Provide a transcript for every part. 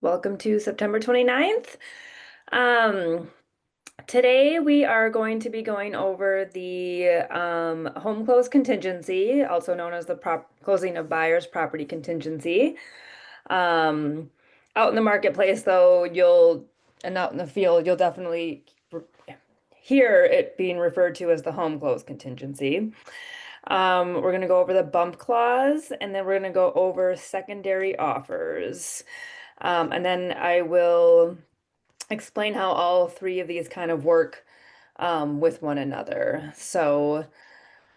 Welcome to September 29th. Um, Today we are going to be going over the home close contingency, also known as the closing of buyer's property contingency. Um, Out in the marketplace, though, and out in the field, you'll definitely hear it being referred to as the home close contingency. We're going to go over the bump clause, and then we're going to go over secondary offers. And then I will explain how all three of these kind of work with one another. So,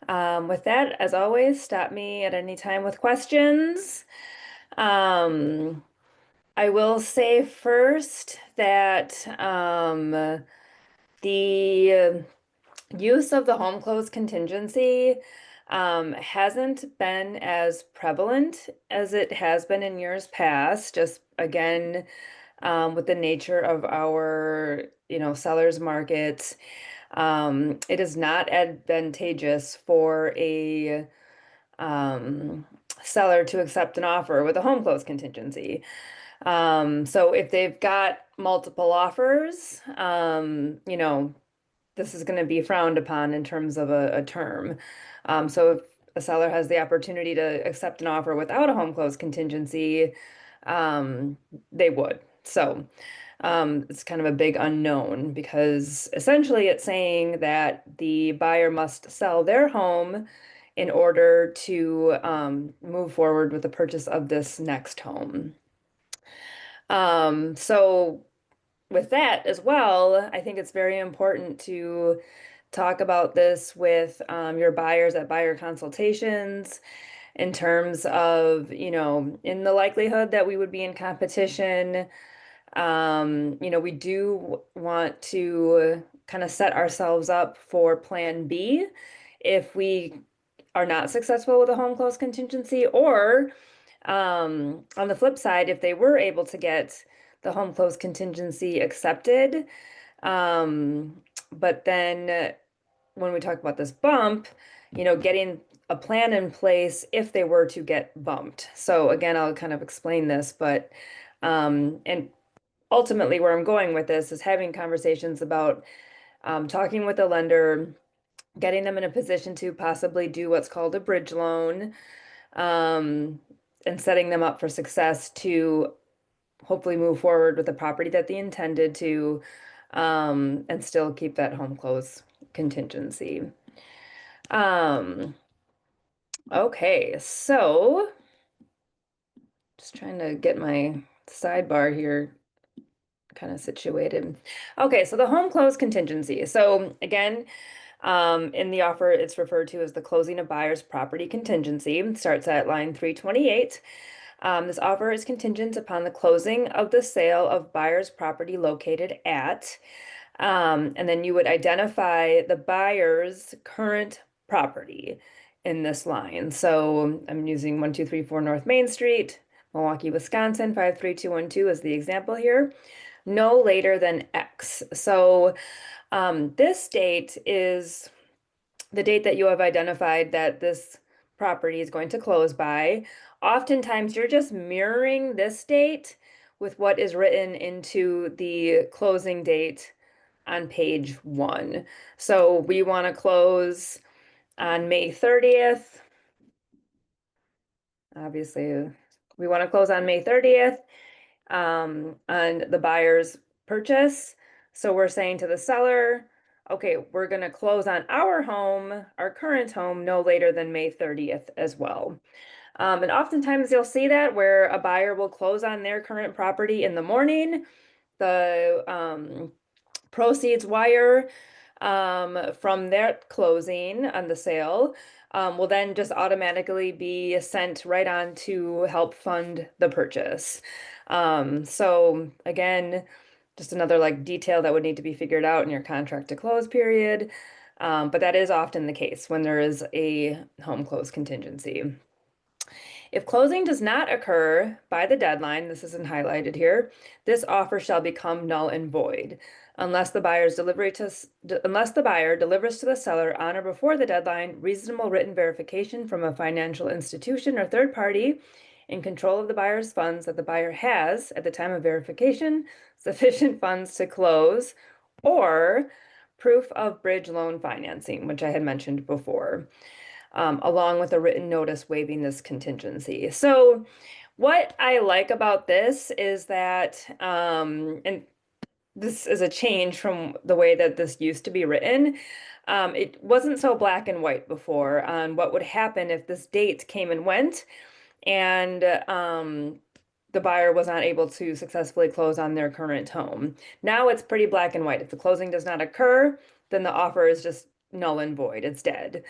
with that, as always, stop me at any time with questions. Um, I will say first that the use of the home close contingency hasn't been as prevalent as it has been in years past. Just again, with the nature of our, sellers market, it is not advantageous for a um, seller to accept an offer with a home close contingency. So if they've got multiple offers, this is going to be frowned upon in terms of a term. So if a seller has the opportunity to accept an offer without a home close contingency, they would. So it's kind of a big unknown because essentially it's saying that the buyer must sell their home in order to move forward with the purchase of this next home. So with that as well, I think it's very important to talk about this with your buyers at buyer consultations in terms of, in the likelihood that we would be in competition. We do want to kind of set ourselves up for plan B if we are not successful with a home close contingency, or on the flip side, if they were able to get the home close contingency accepted, um, but then when we talk about this bump, getting a plan in place if they were to get bumped. So again, I'll kind of explain this, but and ultimately where I'm going with this is having conversations about talking with the lender, getting them in a position to possibly do what's called a bridge loan, um, and setting them up for success to hopefully move forward with the property that they intended to, and still keep that home close contingency. Um, okay, so just trying to get my sidebar here kind of situated. Okay, so the home close contingency. So again, in the offer, it's referred to as the closing of buyer's property contingency. It starts at line 328. This offer is contingent upon the closing of the sale of buyer's property located at, and then you would identify the buyer's current property in this line. So I'm using 1234 North Main Street, Milwaukee, Wisconsin, 53212 as the example here. No later than X. So this date is the date that you have identified that this property is going to close by. Oftentimes, you're just mirroring this date with what is written into the closing date on page 1. So we want to close on May 30th. Obviously, we want to close on May 30th on the buyer's purchase. So we're saying to the seller, okay, we're going to close on our home, our current home, no later than May 30th as well. And oftentimes you'll see that where a buyer will close on their current property in the morning. The proceeds wire from their closing on the sale will then just automatically be sent right on to help fund the purchase. So again, just another like detail that would need to be figured out in your contract to close period. But that is often the case when there is a home close contingency. If closing does not occur by the deadline, this isn't highlighted here, this offer shall become null and void unless the buyer delivers to the seller on or before the deadline reasonable written verification from a financial institution or third party in control of the buyer's funds that the buyer has at the time of verification sufficient funds to close, or proof of bridge loan financing, which I had mentioned before, along with a written notice waiving this contingency. So what I like about this is that, and this is a change from the way that this used to be written. It wasn't so black and white before on what would happen if this date came and went and the buyer was not able to successfully close on their current home. Now it's pretty black and white. If the closing does not occur, then the offer is just null and void. It's dead.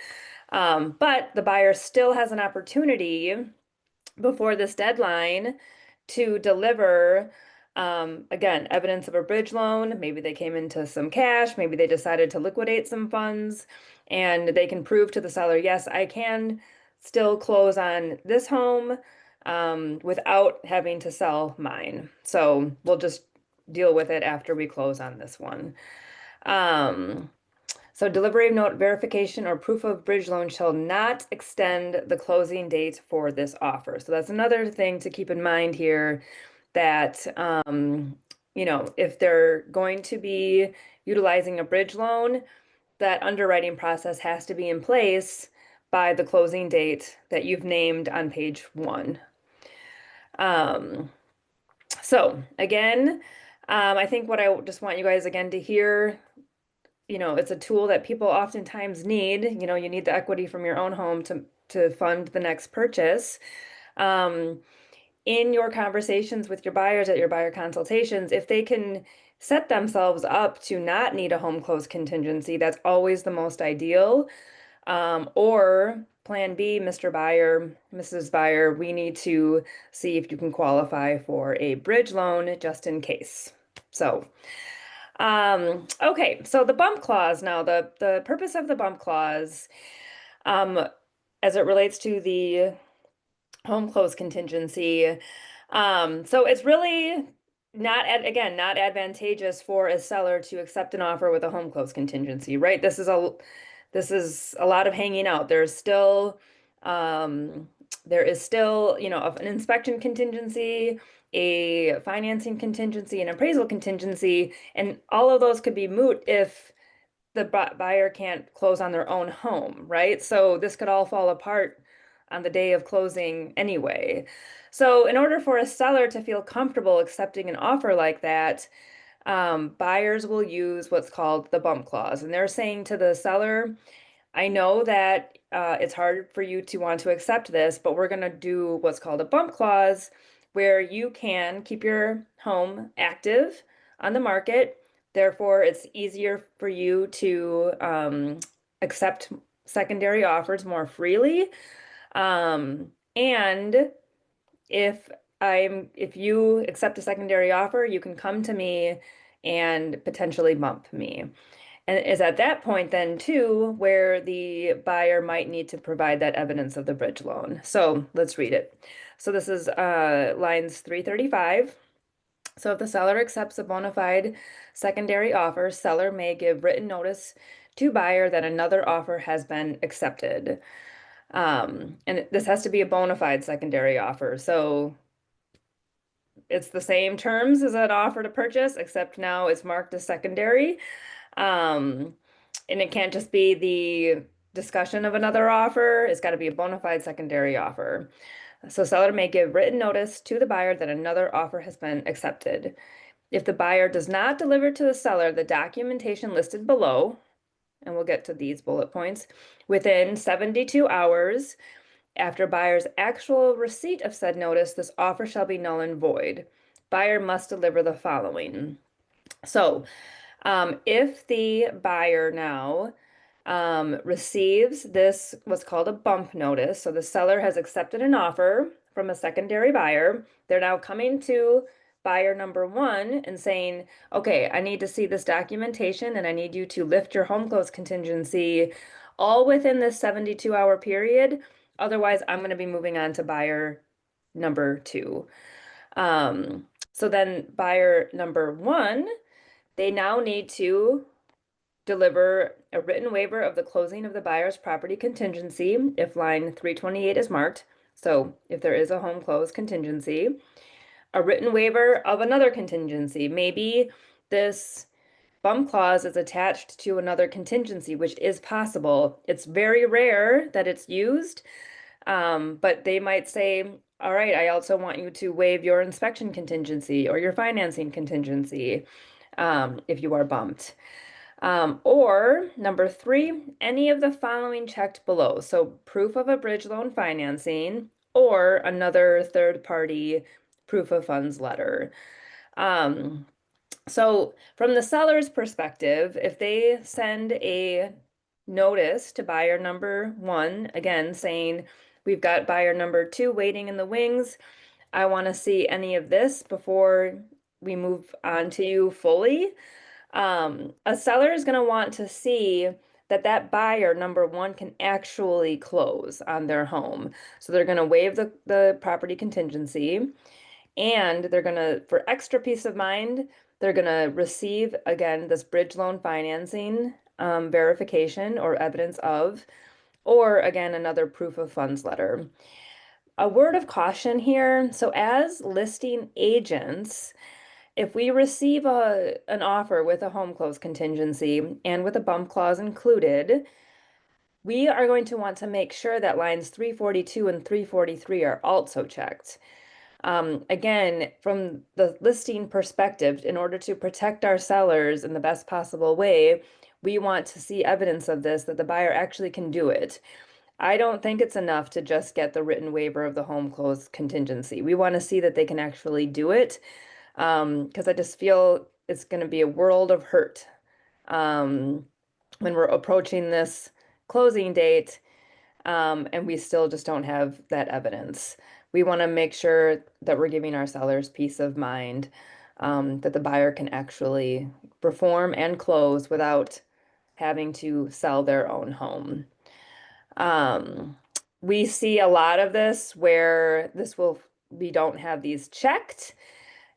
But the buyer still has an opportunity before this deadline to deliver, again, evidence of a bridge loan. Maybe they came into some cash, maybe they decided to liquidate some funds, and they can prove to the seller, yes, I can still close on this home without having to sell mine. So we'll just deal with it after we close on this one. So delivery of note verification or proof of bridge loan shall not extend the closing date for this offer. So that's another thing to keep in mind here, that if they're going to be utilizing a bridge loan, that underwriting process has to be in place by the closing date that you've named on page 1. So again, I think what I just want you guys again to hear, it's a tool that people oftentimes need. You need the equity from your own home to fund the next purchase. In your conversations with your buyers at your buyer consultations, if they can set themselves up to not need a home close contingency, that's always the most ideal. Or plan B, Mr. Buyer, Mrs. Buyer, we need to see if you can qualify for a bridge loan just in case. So, okay, so the bump clause now, the purpose of the bump clause, as it relates to the home close contingency. So it's really not advantageous for a seller to accept an offer with a home close contingency, right? This is a lot of hanging out. There is still, an inspection contingency, a financing contingency, an appraisal contingency, and all of those could be moot if the buyer can't close on their own home, right? So this could all fall apart on the day of closing anyway. So in order for a seller to feel comfortable accepting an offer like that, buyers will use what's called the bump clause. And they're saying to the seller, I know that it's hard for you to want to accept this, but we're going to do what's called a bump clause, where you can keep your home active on the market. Therefore, it's easier for you to accept secondary offers more freely. And if you accept a secondary offer, you can come to me and potentially bump me. And is at that point then too where the buyer might need to provide that evidence of the bridge loan. So let's read it. So this is lines 335. So if the seller accepts a bona fide secondary offer, seller may give written notice to buyer that another offer has been accepted. And this has to be a bona fide secondary offer. So it's the same terms as an offer to purchase, except now it's marked as secondary. And it can't just be the discussion of another offer. It's got to be a bona fide secondary offer. So seller may give written notice to the buyer that another offer has been accepted. If the buyer does not deliver to the seller the documentation listed below, and we'll get to these bullet points, within 72 hours after buyer's actual receipt of said notice, this offer shall be null and void. Buyer must deliver the following. So if the buyer now receives this, what's called a bump notice, so the seller has accepted an offer from a secondary buyer, they're now coming to buyer number 1 and saying, okay, I need to see this documentation and I need you to lift your home close contingency all within this 72-hour period. Otherwise, I'm going to be moving on to buyer number 2. So then buyer number 1, they now need to deliver a written waiver of the closing of the buyer's property contingency if line 328 is marked. So if there is a home close contingency, a written waiver of another contingency, maybe this bump clause is attached to another contingency, which is possible. It's very rare that it's used, but they might say, all right, I also want you to waive your inspection contingency or your financing contingency if you are bumped. Or number three, any of the following checked below. So proof of a bridge loan financing or another third party proof of funds letter. Um, so from the seller's perspective, if they send a notice to buyer number one, again saying, we've got buyer number two waiting in the wings. I want to see any of this before we move on to you fully. A seller is going to want to see that that buyer number one can actually close on their home. So they're going to waive the property contingency. And they're going to, for extra peace of mind, they're going to receive, again, this bridge loan financing verification or evidence of, or again, another proof of funds letter. A word of caution here. So as listing agents, if we receive an offer with a home close contingency and with a bump clause included, we are going to want to make sure that lines 342 and 343 are also checked. Again, from the listing perspective, in order to protect our sellers in the best possible way, we want to see evidence of this, that the buyer actually can do it. I don't think it's enough to just get the written waiver of the home close contingency. We want to see that they can actually do it, because I just feel it's going to be a world of hurt when we're approaching this closing date and we still just don't have that evidence. We want to make sure that we're giving our sellers peace of mind, that the buyer can actually perform and close without having to sell their own home. Um, we see a lot of this where we don't have these checked,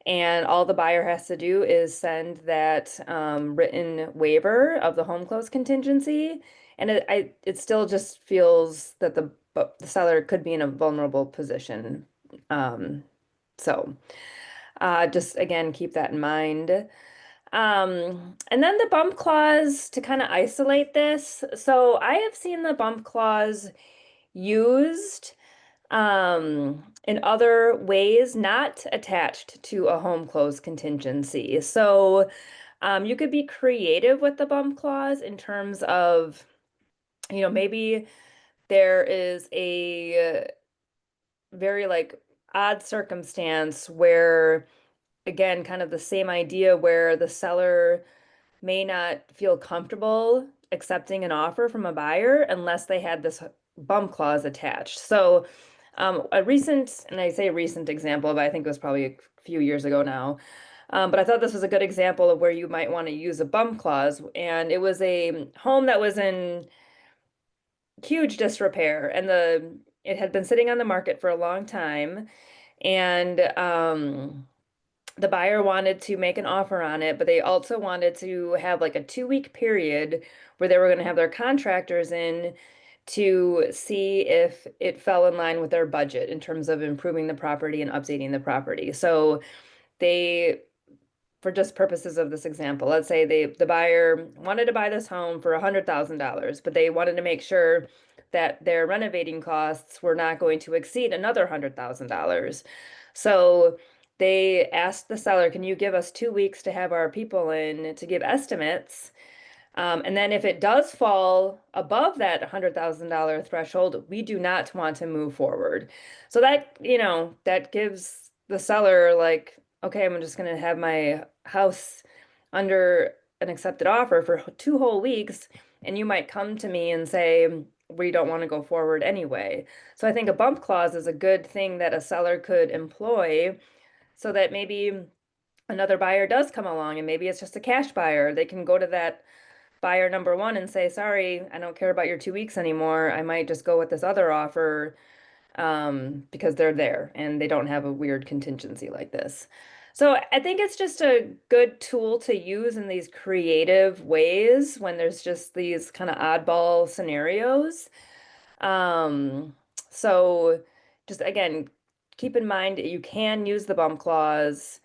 and all the buyer has to do is send that written waiver of the home close contingency. And it still just feels that the seller could be in a vulnerable position. Um, so just again, keep that in mind. And then the bump clause to kind of isolate this. So I have seen the bump clause used in other ways, not attached to a home close contingency. So you could be creative with the bump clause in terms of, maybe there is a very like odd circumstance where, again, kind of the same idea where the seller may not feel comfortable accepting an offer from a buyer unless they had this bump clause attached. So, a recent, and I say recent example, but I think it was probably a few years ago now. But I thought this was a good example of where you might want to use a bump clause. And it was a home that was in huge disrepair, and it had been sitting on the market for a long time. And the buyer wanted to make an offer on it, but they also wanted to have like a 2-week period where they were going to have their contractors in to see if it fell in line with their budget in terms of improving the property and updating the property. So they, for just purposes of this example, let's say the buyer wanted to buy this home for $100,000, but they wanted to make sure that their renovating costs were not going to exceed another $100,000. So they asked the seller, can you give us 2 weeks to have our people in to give estimates? And then if it does fall above that $100,000 threshold, we do not want to move forward. So that gives the seller like, okay, I'm just going to have my house under an accepted offer for 2 whole weeks, and you might come to me and say, we don't want to go forward anyway. So I think a bump clause is a good thing that a seller could employ so that maybe another buyer does come along and maybe it's just a cash buyer. They can go to that buyer number one and say, sorry, I don't care about your 2 weeks anymore. I might just go with this other offer because they're there and they don't have a weird contingency like this. So I think it's just a good tool to use in these creative ways when there's just these kind of oddball scenarios. Um, so just again, keep in mind you can use the bump clause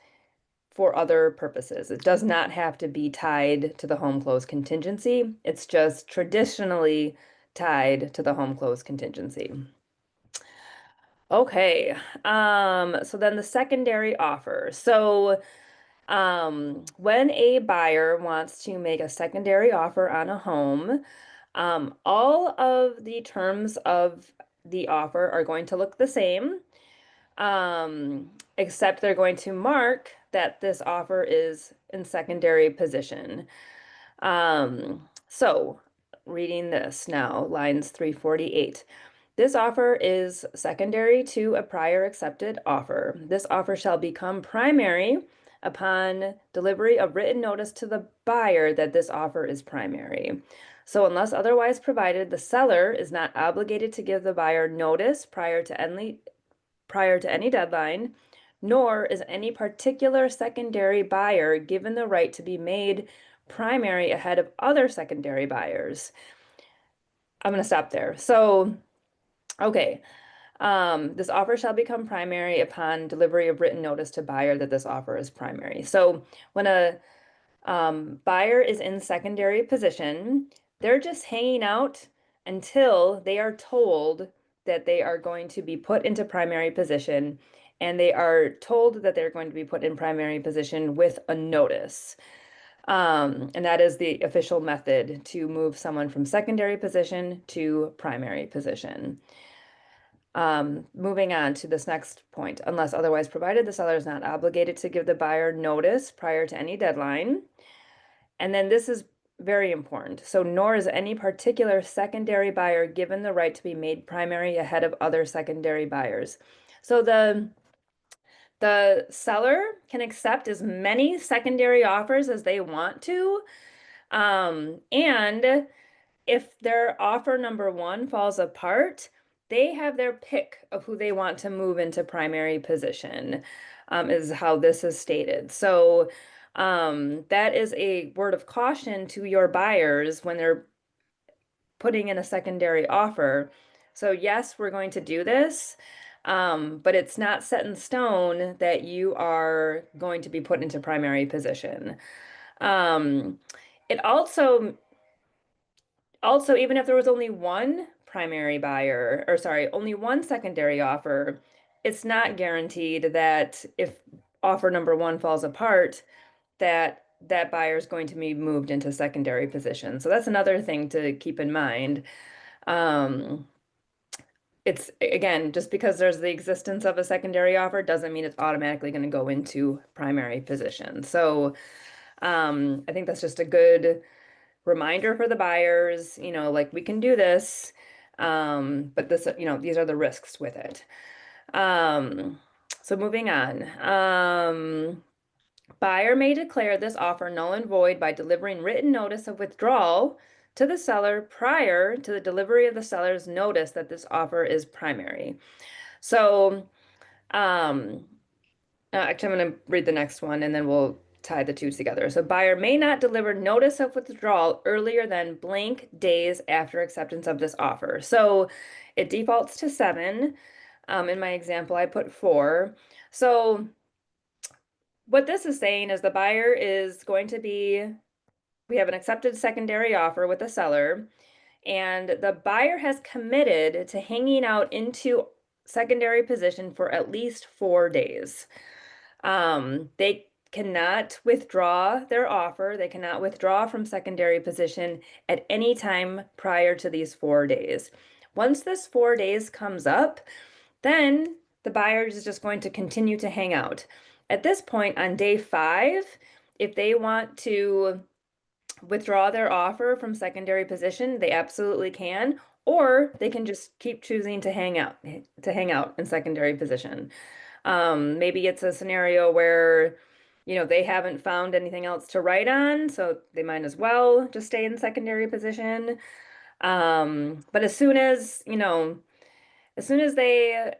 for other purposes. It does not have to be tied to the home close contingency. It's just traditionally tied to the home close contingency. Okay. So then the secondary offer. So when a buyer wants to make a secondary offer on a home, all of the terms of the offer are going to look the same, except they're going to mark that this offer is in secondary position. So reading this now, lines 348. This offer is secondary to a prior accepted offer. This offer shall become primary upon delivery of written notice to the buyer that this offer is primary. So unless otherwise provided, the seller is not obligated to give the buyer notice prior to any deadline, nor is any particular secondary buyer given the right to be made primary ahead of other secondary buyers. I'm going to stop there. So, okay. This offer shall become primary upon delivery of written notice to buyer that this offer is primary. So when a buyer is in secondary position, they're just hanging out until they are told that they are going to be put into primary position, and they are told that they're going to be put in primary position with a notice. And that is the official method to move someone from secondary position to primary position. Moving on to this next point, unless otherwise provided, the seller is not obligated to give the buyer notice prior to any deadline. And then this is very important. So, nor is any particular secondary buyer given the right to be made primary ahead of other secondary buyers. So the seller can accept as many secondary offers as they want to. And if their offer number one falls apart, they have their pick of who they want to move into primary position, is how this is stated. So that is a word of caution to your buyers when they're putting in a secondary offer. So yes, we're going to do this, but it's not set in stone that you are going to be put into primary position. Um, it also, even if there was only one primary buyer, or sorry, only one secondary offer, it's not guaranteed that if offer number one falls apart, that that buyer is going to be moved into secondary position. So that's another thing to keep in mind. Um, it's again, just because there's the existence of a secondary offer doesn't mean it's automatically going to go into primary position. So I think that's just a good reminder for the buyers, like we can do this, but this, these are the risks with it. So moving on. Buyer may declare this offer null and void by delivering written notice of withdrawal to the seller prior to the delivery of the seller's notice that this offer is primary. So, actually, I'm going to read the next one and then we'll tie the two together. So, buyer may not deliver notice of withdrawal earlier than blank days after acceptance of this offer. So, it defaults to 7. In my example, I put 4. So, what this is saying is the buyer is going to be, we have an accepted secondary offer with the seller, and the buyer has committed to hanging out into secondary position for at least 4 days. They cannot withdraw their offer. They cannot withdraw from secondary position at any time prior to these 4 days. Once this 4 days comes up, then the buyer is just going to continue to hang out. At this point, on day 5, if they want to withdraw their offer from secondary position, they absolutely can, or they can just keep choosing to hang out in secondary position. Maybe it's a scenario where, they haven't found anything else to write on, so they might as well just stay in secondary position. But as soon as they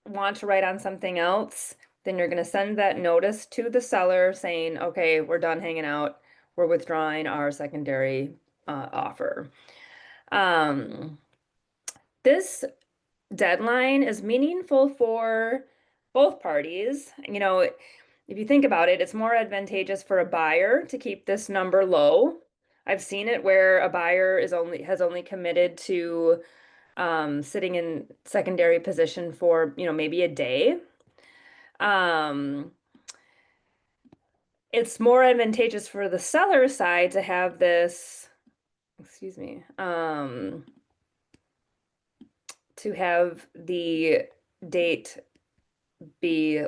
want to write on something else, then you're going to send that notice to the seller saying, okay, we're done hanging out. We're withdrawing our secondary offer. This deadline is meaningful for both parties. If you think about it, it's more advantageous for a buyer to keep this number low. I've seen it where a buyer has only committed to sitting in secondary position for, maybe a day. Um, it's more advantageous for the seller side to have this, excuse me, to have the date be,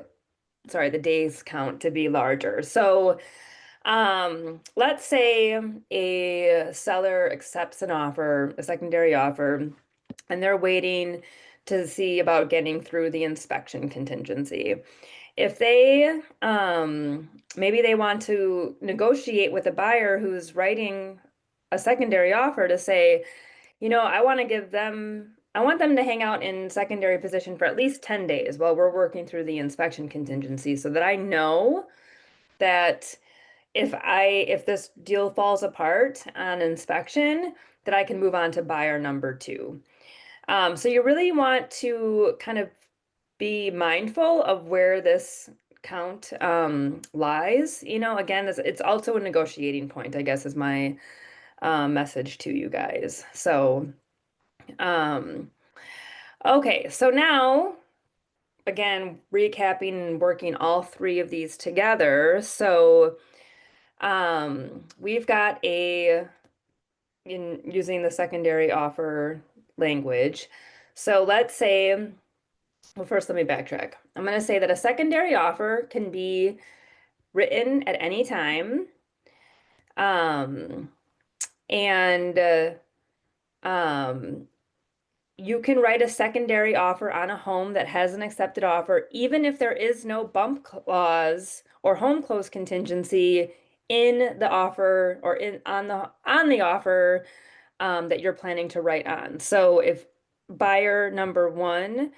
sorry, the days count to be larger. So, let's say a seller accepts an offer, a secondary offer, and they're waiting to see about getting through the inspection contingency. If they maybe they want to negotiate with a buyer who's writing a secondary offer to say, I want them to hang out in secondary position for at least 10 days while we're working through the inspection contingency so that I know that if this deal falls apart on inspection, that I can move on to buyer number two. So you really want to kind of be mindful of where this count lies. Again, it's also a negotiating point, I guess, is my message to you guys. So, um, okay, so now, again, recapping and working all three of these together. So, we've got in using the secondary offer language. So let's say, well, first let me backtrack. I'm going to say that a secondary offer can be written at any time. Um, and um, you can write a secondary offer on a home that has an accepted offer, even if there is no bump clause or home close contingency in the offer or in on the offer that you're planning to write on. So if buyer number one,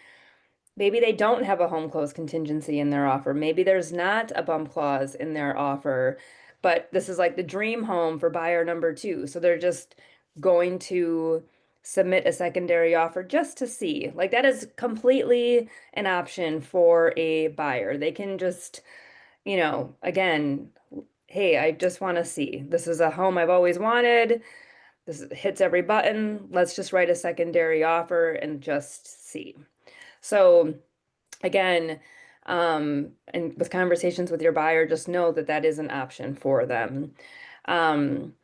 maybe they don't have a home close contingency in their offer. Maybe there's not a bump clause in their offer, but this is like the dream home for buyer number two. So they're just going to submit a secondary offer just to see. Like that is completely an option for a buyer. They can just, again, hey, I just want to see. This is a home I've always wanted. This hits every button. Let's just write a secondary offer and just see. So again, and with conversations with your buyer, just know that that is an option for them. Um,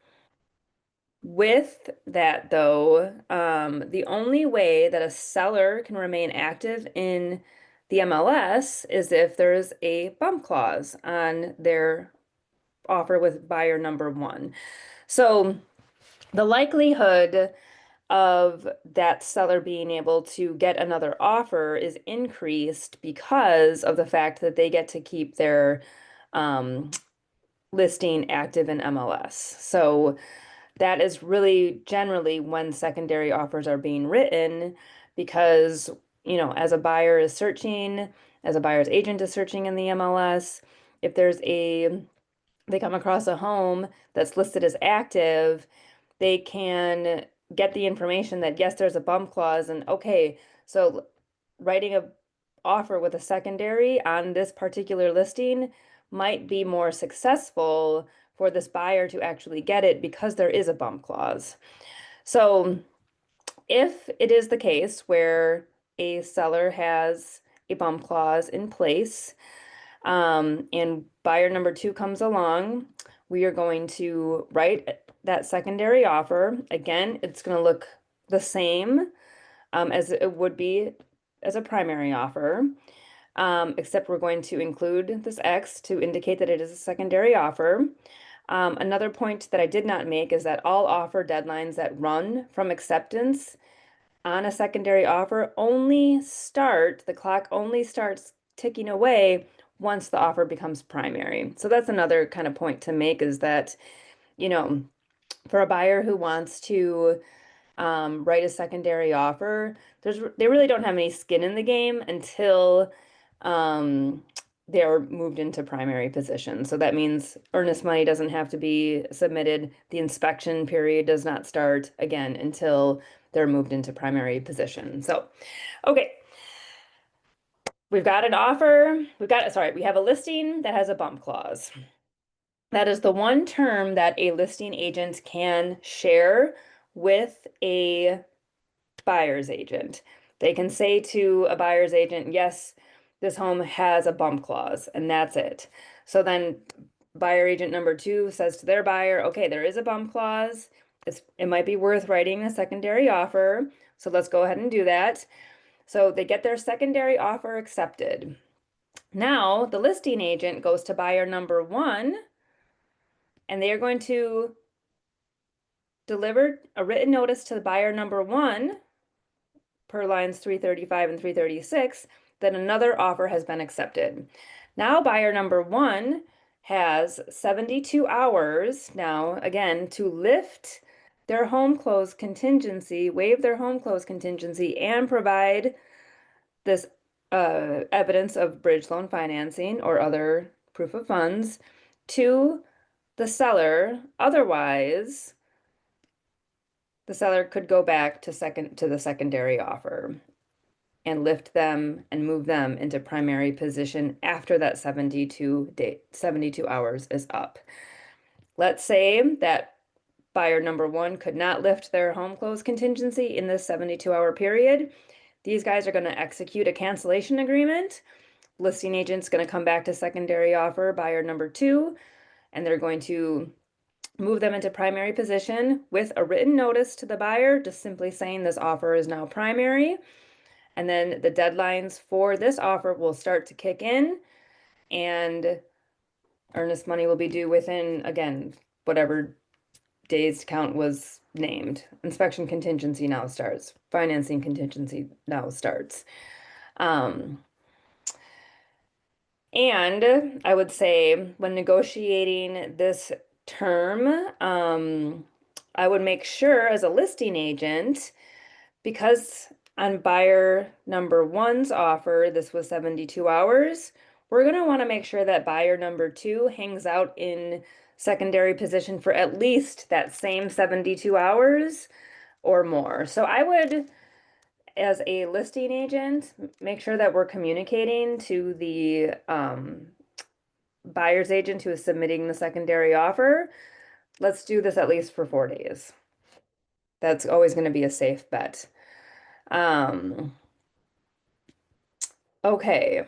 with that though, the only way that a seller can remain active in the MLS is if there's a bump clause on their offer with buyer number one. So the likelihood of that seller being able to get another offer is increased because of the fact that they get to keep their um, listing active in MLS. So that is really generally when secondary offers are being written because, as a buyer is searching, as a buyer's agent is searching in the MLS, if they come across a home that's listed as active, they can get the information that yes, there's a bump clause and okay, so writing a offer with a secondary on this particular listing might be more successful for this buyer to actually get it because there is a bump clause. So if it is the case where a seller has a bump clause in place, and buyer number two comes along, we are going to write that secondary offer. Again, it's going to look the same as it would be as a primary offer, except we're going to include this X to indicate that it is a secondary offer. Another point that I did not make is that all offer deadlines that run from acceptance on a secondary offer the clock only starts ticking away once the offer becomes primary. So that's another kind of point to make is that, you know, for a buyer who wants to write a secondary offer, they really don't have any skin in the game until um, they are moved into primary position. So that means earnest money doesn't have to be submitted. The inspection period does not start again until they're moved into primary position. So, okay, we've got an offer. We have a listing that has a bump clause. That is the one term that a listing agent can share with a buyer's agent. They can say to a buyer's agent, yes, this home has a bump clause, and that's it. So then buyer agent number two says to their buyer, okay, there is a bump clause. It might be worth writing a secondary offer. So let's go ahead and do that. So they get their secondary offer accepted. Now the listing agent goes to buyer number one, and they are going to deliver a written notice to the buyer number one per lines 335 and 336 that another offer has been accepted. Now buyer number one has 72 hours now, again, to lift their home close contingency, waive their home close contingency, and provide this evidence of bridge loan financing or other proof of funds to the seller. Otherwise, the seller could go back to the secondary offer and lift them and move them into primary position after that 72 hours is up. Let's say that buyer number one could not lift their home close contingency in this 72-hour period. These guys are going to execute a cancellation agreement. Listing agent's going to come back to secondary offer buyer number two, and they're going to move them into primary position with a written notice to the buyer, just simply saying this offer is now primary. And then the deadlines for this offer will start to kick in, and earnest money will be due within, again, whatever days count was named. Inspection contingency now starts. Financing contingency now starts. Um, and I would say when negotiating this term, I would make sure as a listing agent, because on buyer number one's offer, this was 72 hours, we're going to want to make sure that buyer number two hangs out in secondary position for at least that same 72 hours or more. So I would, as a listing agent, make sure that we're communicating to the buyer's agent who is submitting the secondary offer. Let's do this at least for 4 days. That's always going to be a safe bet. Um, okay,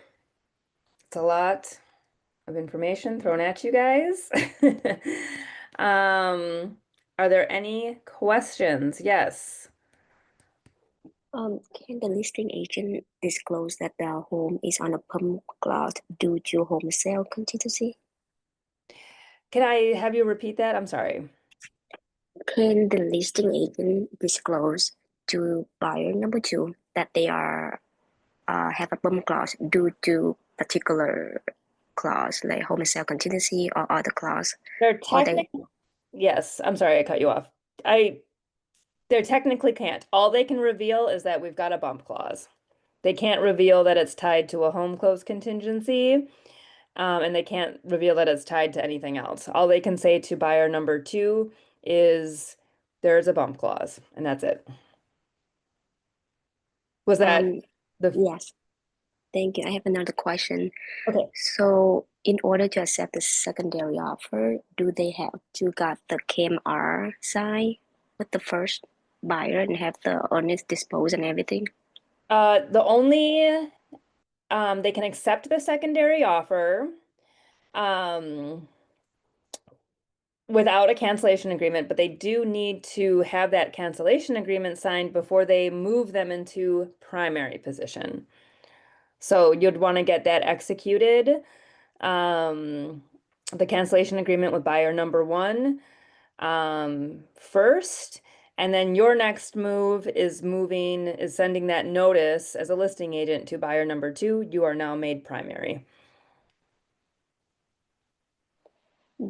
it's a lot of information thrown at you guys. Are there any questions? Yes. Can the listing agent disclose that the home is on a pump clause due to home sale contingency? Can I have you repeat that? I'm sorry. Can the listing agent disclose to buyer number two that they are have a pump clause due to particular clause like home sale contingency or other clause? They're Or they technically, yes, I'm sorry I cut you off. I They technically can't. All they can reveal is that we've got a bump clause. They can't reveal that it's tied to a home close contingency, and they can't reveal that it's tied to anything else. All they can say to buyer number two is there's a bump clause, and that's it. Was that um the yes, thank you. I have another question. okay? So in order to accept the secondary offer, do they have to got the KMR sign with the first buyer and have the honest dispose and everything? The only they can accept the secondary offer um without a cancellation agreement, but they do need to have that cancellation agreement signed before they move them into primary position. So you'd want to get that executed, um, the cancellation agreement with buyer number one, first, and then your next move is sending that notice as a listing agent to buyer number two. You are now made primary.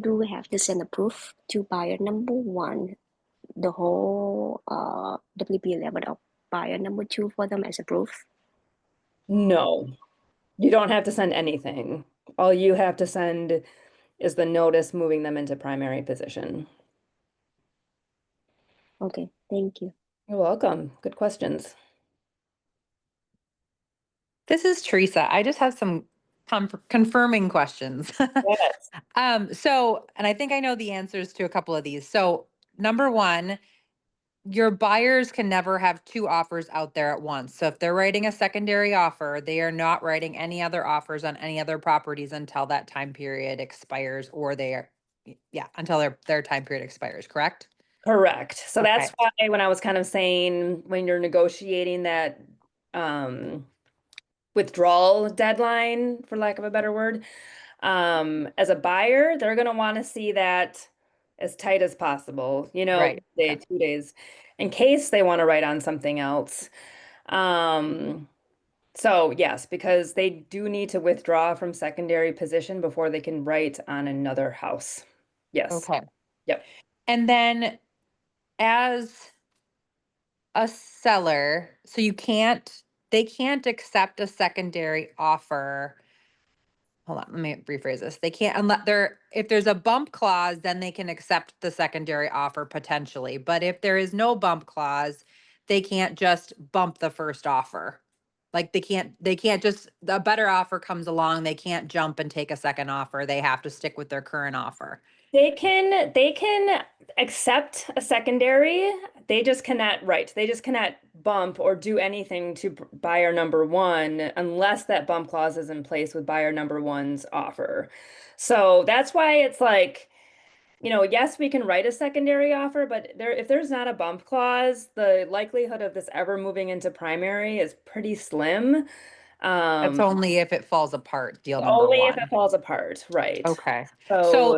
Do we have to send a proof to buyer number one, the whole WP level of buyer number two for them as a proof? No, you don't have to send anything. All you have to send is the notice moving them into primary position. Okay, thank you. You're welcome. Good questions. This is Teresa. I just have some confirming questions. Yes. And I think I know the answers to a couple of these. So, number one, your buyers can never have two offers out there at once. So if they're writing a secondary offer, they are not writing any other offers on any other properties until that time period expires, or they are, yeah, until their time period expires, correct? Correct. So Okay. that's why when I was kind of saying when you're negotiating that um, withdrawal deadline, for lack of a better word, as a buyer, they're going to want to see that as tight as possible, Right. day, Okay. 2 days, in case they want to write on something else. Um, so yes, because they do need to withdraw from secondary position before they can write on another house. Yes. Okay. Yep. And then as a seller, so they can't accept a secondary offer. Hold on, let me rephrase this. They can't, unless if there's a bump clause, then they can accept the secondary offer potentially. But if there is no bump clause, they can't just bump the first offer. Like they can't just, a better offer comes along, they can't jump and take a second offer. They have to stick with their current offer. They can accept a secondary. They just cannot bump or do anything to buyer number one unless that bump clause is in place with buyer number one's offer. So that's why it's like, yes, we can write a secondary offer, but if there's not a bump clause, the likelihood of this ever moving into primary is pretty slim. That's Um, only if it falls apart, deal number only if one. it falls apart, right? Okay. So So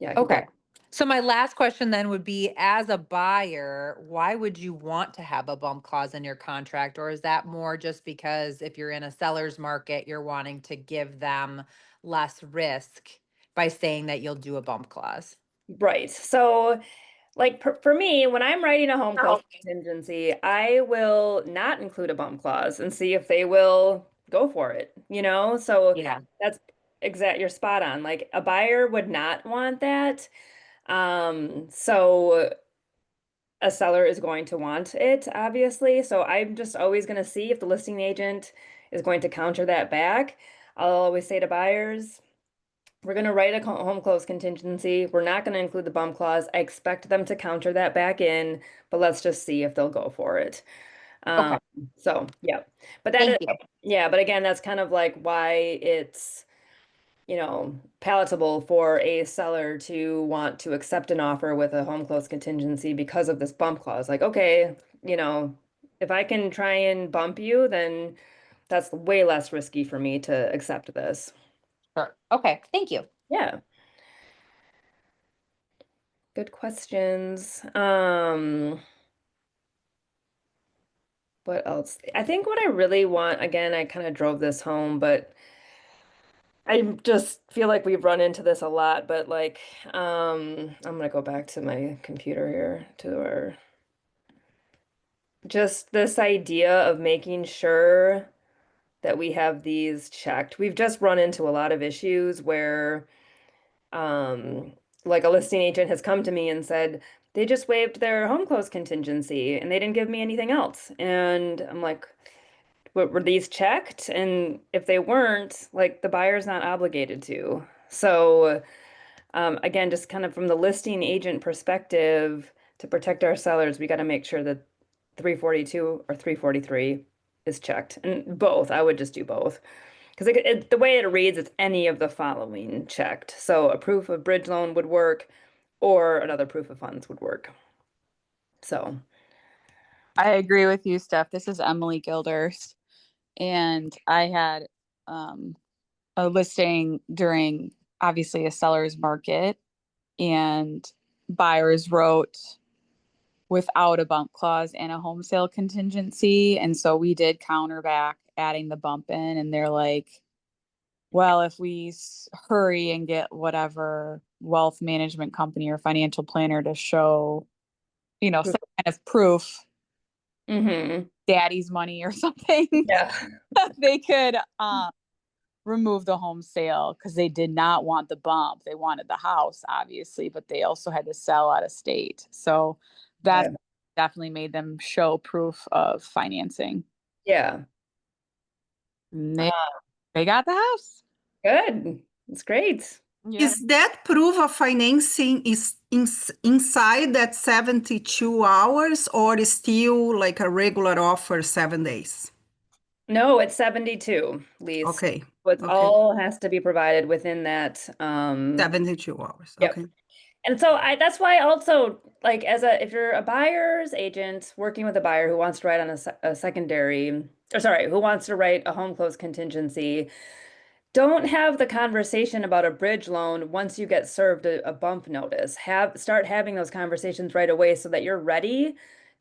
yeah, keep going. Okay. So my last question then would be, as a buyer, why would you want to have a bump clause in your contract? Or is that more just because if you're in a seller's market, you're wanting to give them less risk by saying that you'll do a bump clause? Right. So, like for me, when I'm writing a home close contingency, I will not include a bump clause and see if they will go for it, So Yeah. that's you're spot on. Like a buyer would not want that. So a seller is going to want it, obviously. So I'm just always going to see if the listing agent is going to counter that back. I'll always say to buyers, we're going to write a home close contingency. We're not going to include the bump clause. I expect them to counter that back in, but let's just see if they'll go for it. Okay. Um, so yeah, but that is, Thank you. yeah, but again, that's kind of like why it's, palatable for a seller to want to accept an offer with a home close contingency because of this bump clause. Like, okay, you know, if I can try and bump you, then that's way less risky for me to accept this. Sure. Okay. Thank you. Yeah. Good questions. What else? I think what I really want, again, I kind of drove this home, but I just feel like we've run into this a lot, but like, I'm gonna go back to my computer here to our, just this idea of making sure that we have these checked. We've just run into a lot of issues where Um, like a listing agent has come to me and said they just waived their home close contingency and they didn't give me anything else. And I'm like, what were these checked? And if they weren't, like the buyer's not obligated to. So again, just kind of from the listing agent perspective, to protect our sellers, we got to make sure that 342 or 343 is checked. And both, I would just do both. Because the way it reads, it's any of the following checked. So a proof of bridge loan would work, or another proof of funds would work. So, I agree with you, Steph. This is Emily Gilders, and I had um, a listing during obviously a seller's market, and buyers wrote without a bump clause and a home sale contingency. And so we did counter back adding the bump in, and they're like, well, if we hurry and get whatever wealth management company or financial planner to show, some kind of proof, hmm daddy's money or something, yeah. they could remove the home sale because they did not want the bump. They wanted the house, obviously, but they also had to sell out of state. So that Yeah. definitely made them show proof of financing. Yeah. And they got the house. Good. It's great. Yep. Is that proof of financing is inside that 72 hours or is still like a regular offer 7 days? No, it's 72 lease. Okay, So it's okay. all has to be provided within that. 72 hours, Yep. okay. And so that's why also like if you're a buyer's agent working with a buyer who wants to write on a secondary, or sorry, who wants to write a home close contingency, don't have the conversation about a bridge loan once you get served a bump notice. Start having those conversations right away so that you're ready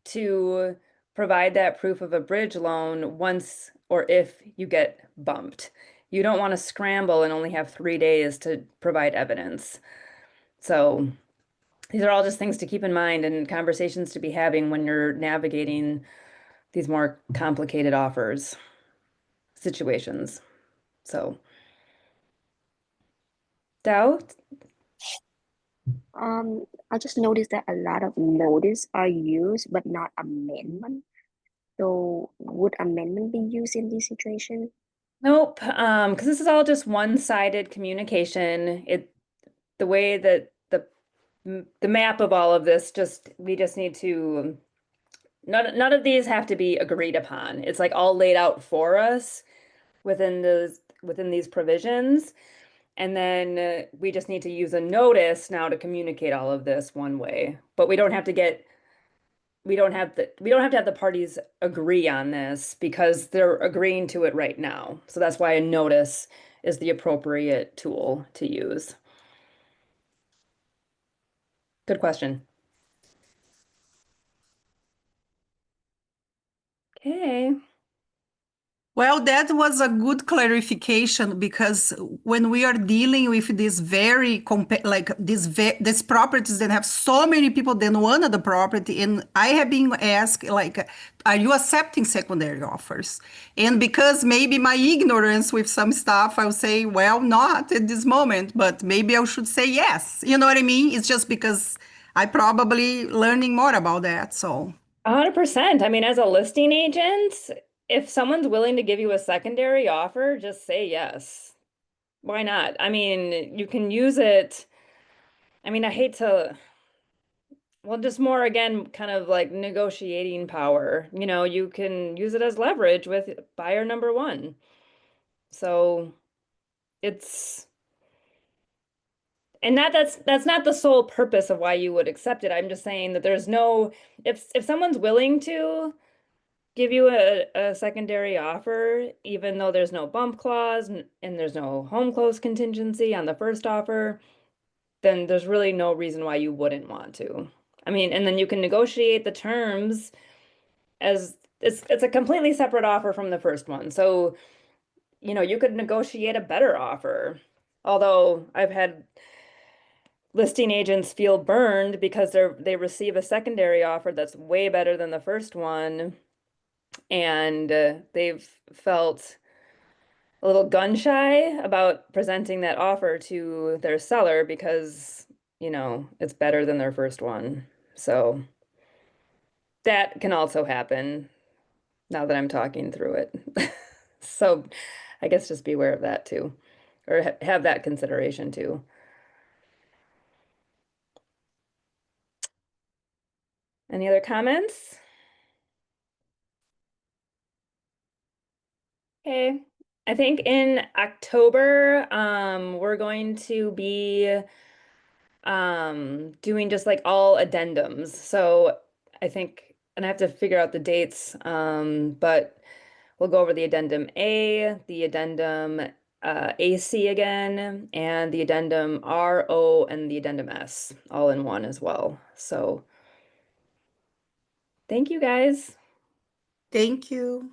to provide that proof of a bridge loan once or if you get bumped. You don't want to scramble and only have 3 days to provide evidence. So these are all just things to keep in mind and conversations to be having when you're navigating these more complicated offers situations. So, doubt? I just noticed that a lot of notice are used, but not amendment. So would amendment be used in this situation? Nope. Because this is all just one-sided communication. The way that the map of all of this we just need to none of these have to be agreed upon. It's like all laid out for us within these provisions. And then we just need to use a notice now to communicate all of this one way. But we don't have to have the parties agree on this because they're agreeing to it right now. So that's why a notice is the appropriate tool to use. Good question. Okay. Well, that was a good clarification because when we are dealing with this very like these properties that have so many people than one of the property, and I have been asked like, are you accepting secondary offers? And because maybe my ignorance with some stuff, I'll say, well, not at this moment, but maybe I should say yes. You know what I mean? It's just because I probably learning more about that. So 100%. I mean, as a listing agent, if someone's willing to give you a secondary offer, just say yes. Why not? I mean, you can use it. I mean, I hate to, well, just more again, kind of like negotiating power. You know, you can use it as leverage with buyer number one. So it's, and that's not the sole purpose of why you would accept it. I'm just saying that there's no, if someone's willing to give you a secondary offer, even though there's no bump clause and there's no home close contingency on the first offer, then there's really no reason why you wouldn't want to. I mean, and then you can negotiate the terms as it's a completely separate offer from the first one. So, you know, you could negotiate a better offer. Although I've had listing agents feel burned because they receive a secondary offer that's way better than the first one, and they've felt a little gun shy about presenting that offer to their seller because, you know, it's better than their first one. So that can also happen now that I'm talking through it. So I guess just be aware of that too, or have that consideration too. Any other comments? Okay. I think in October, we're going to be doing just like all addendums. So I think, and I have to figure out the dates, but we'll go over the addendum A, the addendum AC again, and the addendum RO and the addendum S all in one as well. So thank you guys. thank you.